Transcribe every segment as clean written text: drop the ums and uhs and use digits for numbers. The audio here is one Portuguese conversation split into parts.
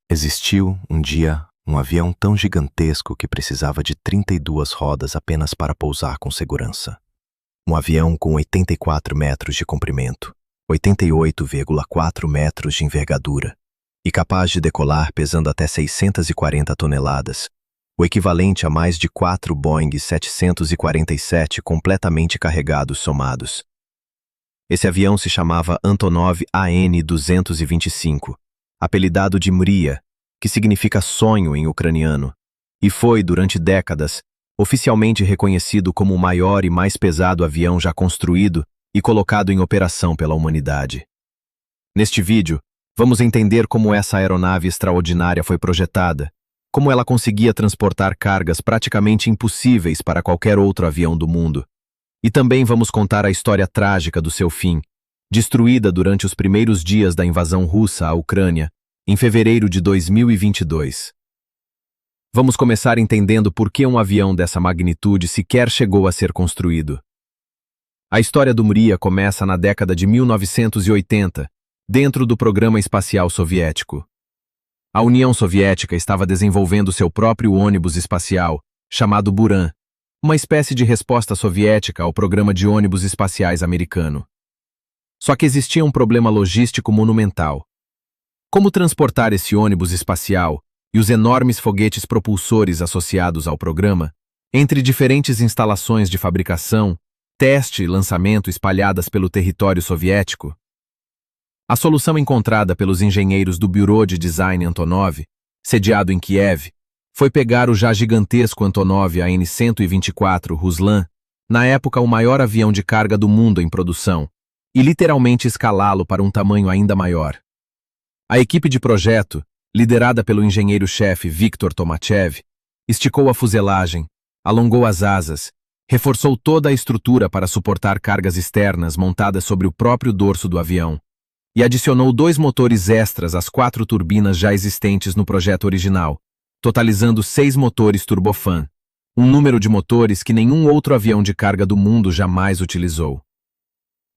Existiu, um dia, um avião tão gigantesco que precisava de 32 rodas apenas para pousar com segurança. Um avião com 84 metros de comprimento, 88,4 metros de envergadura e capaz de decolar pesando até 640 toneladas, o equivalente a mais de 4 Boeing 747 completamente carregados somados. Esse avião se chamava Antonov AN-225, apelidado de Mriya, que significa sonho em ucraniano, e foi, durante décadas, oficialmente reconhecido como o maior e mais pesado avião já construído e colocado em operação pela humanidade. Neste vídeo, vamos entender como essa aeronave extraordinária foi projetada, como ela conseguia transportar cargas praticamente impossíveis para qualquer outro avião do mundo. E também vamos contar a história trágica do seu fim, destruída durante os primeiros dias da invasão russa à Ucrânia, em fevereiro de 2022. Vamos começar entendendo por que um avião dessa magnitude sequer chegou a ser construído. A história do Mriya começa na década de 1980, dentro do programa espacial soviético. A União Soviética estava desenvolvendo seu próprio ônibus espacial, chamado Buran, uma espécie de resposta soviética ao programa de ônibus espaciais americano. Só que existia um problema logístico monumental. Como transportar esse ônibus espacial e os enormes foguetes propulsores associados ao programa entre diferentes instalações de fabricação, teste e lançamento espalhadas pelo território soviético? A solução encontrada pelos engenheiros do Bureau de Design Antonov, sediado em Kiev, foi pegar o já gigantesco Antonov AN-124 Ruslan, na época o maior avião de carga do mundo em produção, e literalmente escalá-lo para um tamanho ainda maior. A equipe de projeto, liderada pelo engenheiro-chefe Viktor Tomachev, esticou a fuselagem, alongou as asas, reforçou toda a estrutura para suportar cargas externas montadas sobre o próprio dorso do avião, e adicionou 2 motores extras às 4 turbinas já existentes no projeto original, totalizando 6 motores turbofan, um número de motores que nenhum outro avião de carga do mundo jamais utilizou.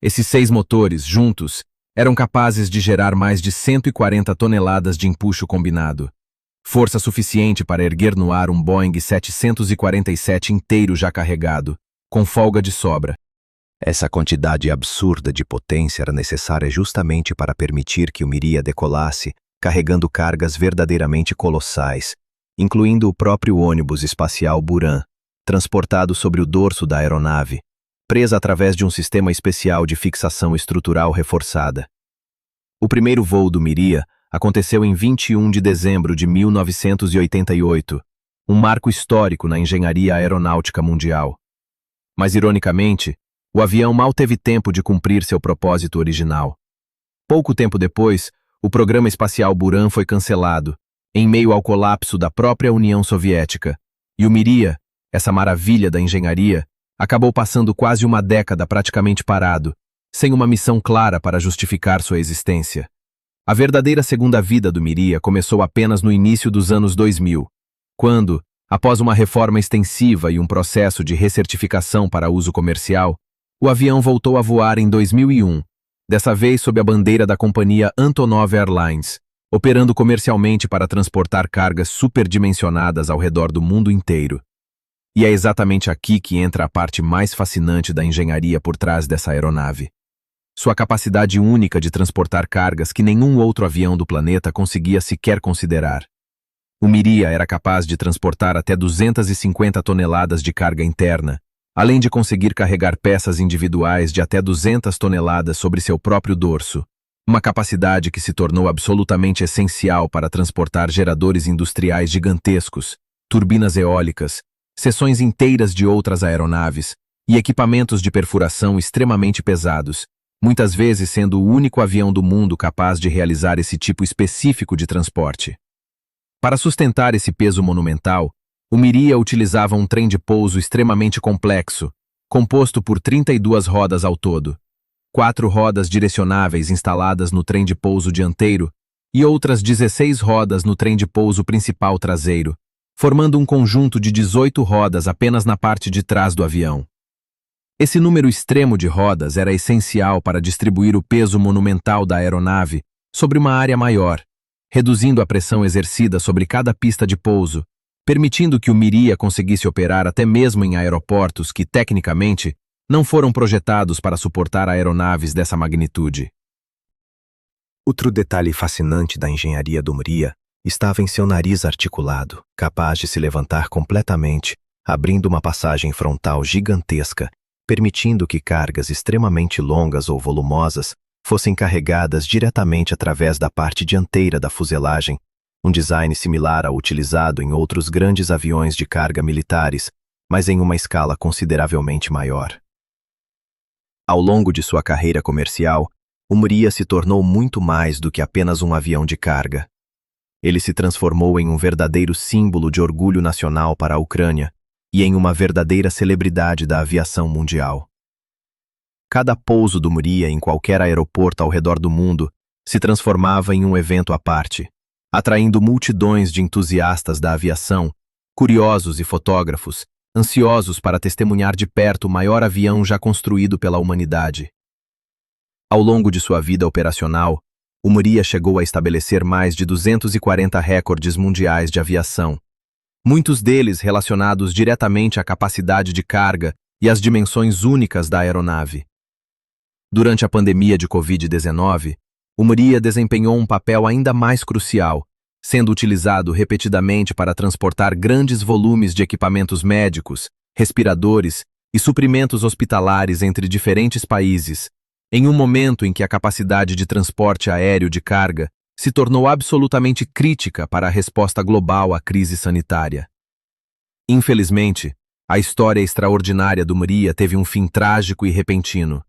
Esses 6 motores, juntos, eram capazes de gerar mais de 140 toneladas de empuxo combinado, força suficiente para erguer no ar um Boeing 747 inteiro já carregado, com folga de sobra. Essa quantidade absurda de potência era necessária justamente para permitir que o Mriya decolasse, carregando cargas verdadeiramente colossais, incluindo o próprio ônibus espacial Buran, transportado sobre o dorso da aeronave, presa através de um sistema especial de fixação estrutural reforçada. O primeiro voo do Mriya aconteceu em 21 de dezembro de 1988, um marco histórico na engenharia aeronáutica mundial. Mas, ironicamente, o avião mal teve tempo de cumprir seu propósito original. Pouco tempo depois, o programa espacial Buran foi cancelado, em meio ao colapso da própria União Soviética, e o Mriya, essa maravilha da engenharia, acabou passando quase uma década praticamente parado, sem uma missão clara para justificar sua existência. A verdadeira segunda vida do Mriya começou apenas no início dos anos 2000, quando, após uma reforma extensiva e um processo de recertificação para uso comercial, o avião voltou a voar em 2001, dessa vez sob a bandeira da companhia Antonov Airlines, operando comercialmente para transportar cargas superdimensionadas ao redor do mundo inteiro. E é exatamente aqui que entra a parte mais fascinante da engenharia por trás dessa aeronave. Sua capacidade única de transportar cargas que nenhum outro avião do planeta conseguia sequer considerar. O Mriya era capaz de transportar até 250 toneladas de carga interna, além de conseguir carregar peças individuais de até 200 toneladas sobre seu próprio dorso, uma capacidade que se tornou absolutamente essencial para transportar geradores industriais gigantescos, turbinas eólicas, seções inteiras de outras aeronaves e equipamentos de perfuração extremamente pesados, muitas vezes sendo o único avião do mundo capaz de realizar esse tipo específico de transporte. Para sustentar esse peso monumental, o Mriya utilizava um trem de pouso extremamente complexo, composto por 32 rodas ao todo, 4 rodas direcionáveis instaladas no trem de pouso dianteiro e outras 16 rodas no trem de pouso principal traseiro, formando um conjunto de 18 rodas apenas na parte de trás do avião. Esse número extremo de rodas era essencial para distribuir o peso monumental da aeronave sobre uma área maior, reduzindo a pressão exercida sobre cada pista de pouso, permitindo que o Miria conseguisse operar até mesmo em aeroportos que, tecnicamente, não foram projetados para suportar aeronaves dessa magnitude. Outro detalhe fascinante da engenharia do Miria estava em seu nariz articulado, capaz de se levantar completamente, abrindo uma passagem frontal gigantesca, permitindo que cargas extremamente longas ou volumosas fossem carregadas diretamente através da parte dianteira da fuselagem, um design similar ao utilizado em outros grandes aviões de carga militares, mas em uma escala consideravelmente maior. Ao longo de sua carreira comercial, o Miria se tornou muito mais do que apenas um avião de carga. Ele se transformou em um verdadeiro símbolo de orgulho nacional para a Ucrânia e em uma verdadeira celebridade da aviação mundial. Cada pouso do Miria em qualquer aeroporto ao redor do mundo se transformava em um evento à parte, atraindo multidões de entusiastas da aviação, curiosos e fotógrafos, ansiosos para testemunhar de perto o maior avião já construído pela humanidade. Ao longo de sua vida operacional, o Miria chegou a estabelecer mais de 240 recordes mundiais de aviação, muitos deles relacionados diretamente à capacidade de carga e às dimensões únicas da aeronave. Durante a pandemia de Covid-19, o Miria desempenhou um papel ainda mais crucial, sendo utilizado repetidamente para transportar grandes volumes de equipamentos médicos, respiradores e suprimentos hospitalares entre diferentes países, em um momento em que a capacidade de transporte aéreo de carga se tornou absolutamente crítica para a resposta global à crise sanitária. Infelizmente, a história extraordinária do Miria teve um fim trágico e repentino.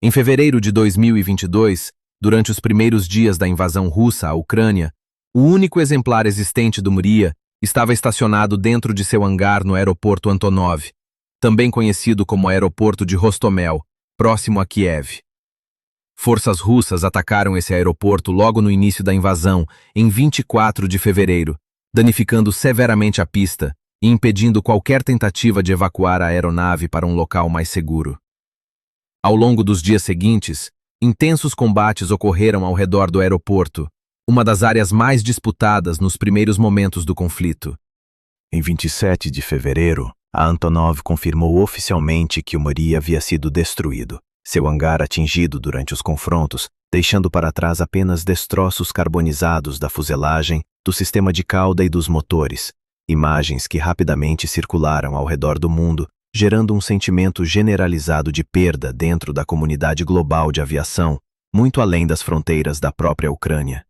Em fevereiro de 2022, durante os primeiros dias da invasão russa à Ucrânia, o único exemplar existente do Miria estava estacionado dentro de seu hangar no aeroporto Antonov, também conhecido como aeroporto de Hostomel, próximo a Kiev. Forças russas atacaram esse aeroporto logo no início da invasão, em 24 de fevereiro, danificando severamente a pista e impedindo qualquer tentativa de evacuar a aeronave para um local mais seguro. Ao longo dos dias seguintes, intensos combates ocorreram ao redor do aeroporto, uma das áreas mais disputadas nos primeiros momentos do conflito. Em 27 de fevereiro, a Antonov confirmou oficialmente que o Miria havia sido destruído, seu hangar atingido durante os confrontos, deixando para trás apenas destroços carbonizados da fuselagem, do sistema de cauda e dos motores, imagens que rapidamente circularam ao redor do mundo, gerando um sentimento generalizado de perda dentro da comunidade global de aviação, muito além das fronteiras da própria Ucrânia.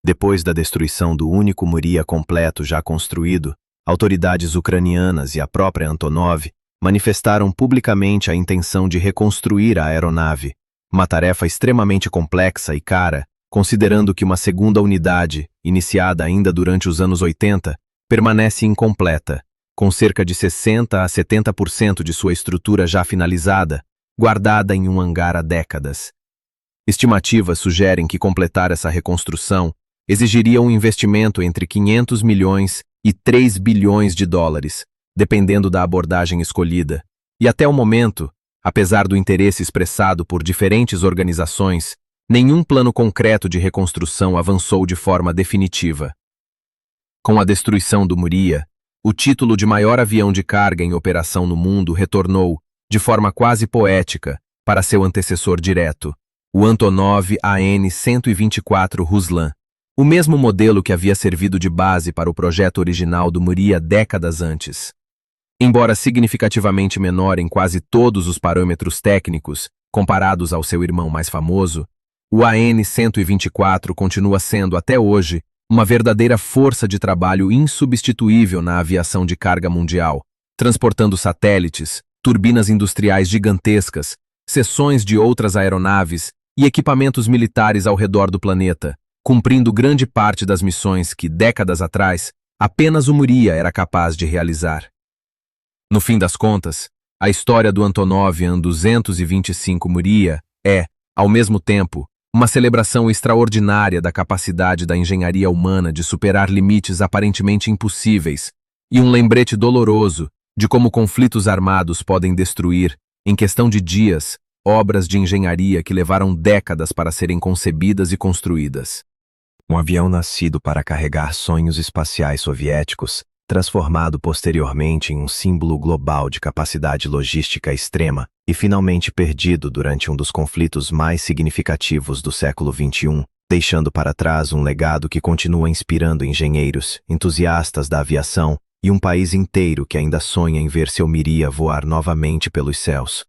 Depois da destruição do único Miria completo já construído, autoridades ucranianas e a própria Antonov manifestaram publicamente a intenção de reconstruir a aeronave, uma tarefa extremamente complexa e cara, considerando que uma segunda unidade, iniciada ainda durante os anos 80, permanece incompleta, com cerca de 60% a 70% de sua estrutura já finalizada, guardada em um hangar há décadas. Estimativas sugerem que completar essa reconstrução exigiria um investimento entre 500 milhões e 3 bilhões de dólares, dependendo da abordagem escolhida, e até o momento, apesar do interesse expressado por diferentes organizações, nenhum plano concreto de reconstrução avançou de forma definitiva. Com a destruição do Miria, o título de maior avião de carga em operação no mundo retornou, de forma quase poética, para seu antecessor direto, o Antonov AN-124 Ruslan, o mesmo modelo que havia servido de base para o projeto original do Miria décadas antes. Embora significativamente menor em quase todos os parâmetros técnicos, comparados ao seu irmão mais famoso, o AN-124 continua sendo, até hoje, uma verdadeira força de trabalho insubstituível na aviação de carga mundial, transportando satélites, turbinas industriais gigantescas, seções de outras aeronaves e equipamentos militares ao redor do planeta, cumprindo grande parte das missões que, décadas atrás, apenas o Miria era capaz de realizar. No fim das contas, a história do Antonov AN-225 Miria é, ao mesmo tempo, uma celebração extraordinária da capacidade da engenharia humana de superar limites aparentemente impossíveis e um lembrete doloroso de como conflitos armados podem destruir, em questão de dias, obras de engenharia que levaram décadas para serem concebidas e construídas. Um avião nascido para carregar sonhos espaciais soviéticos, transformado posteriormente em um símbolo global de capacidade logística extrema e finalmente perdido durante um dos conflitos mais significativos do século XXI, deixando para trás um legado que continua inspirando engenheiros, entusiastas da aviação e um país inteiro que ainda sonha em ver seu Miria voar novamente pelos céus.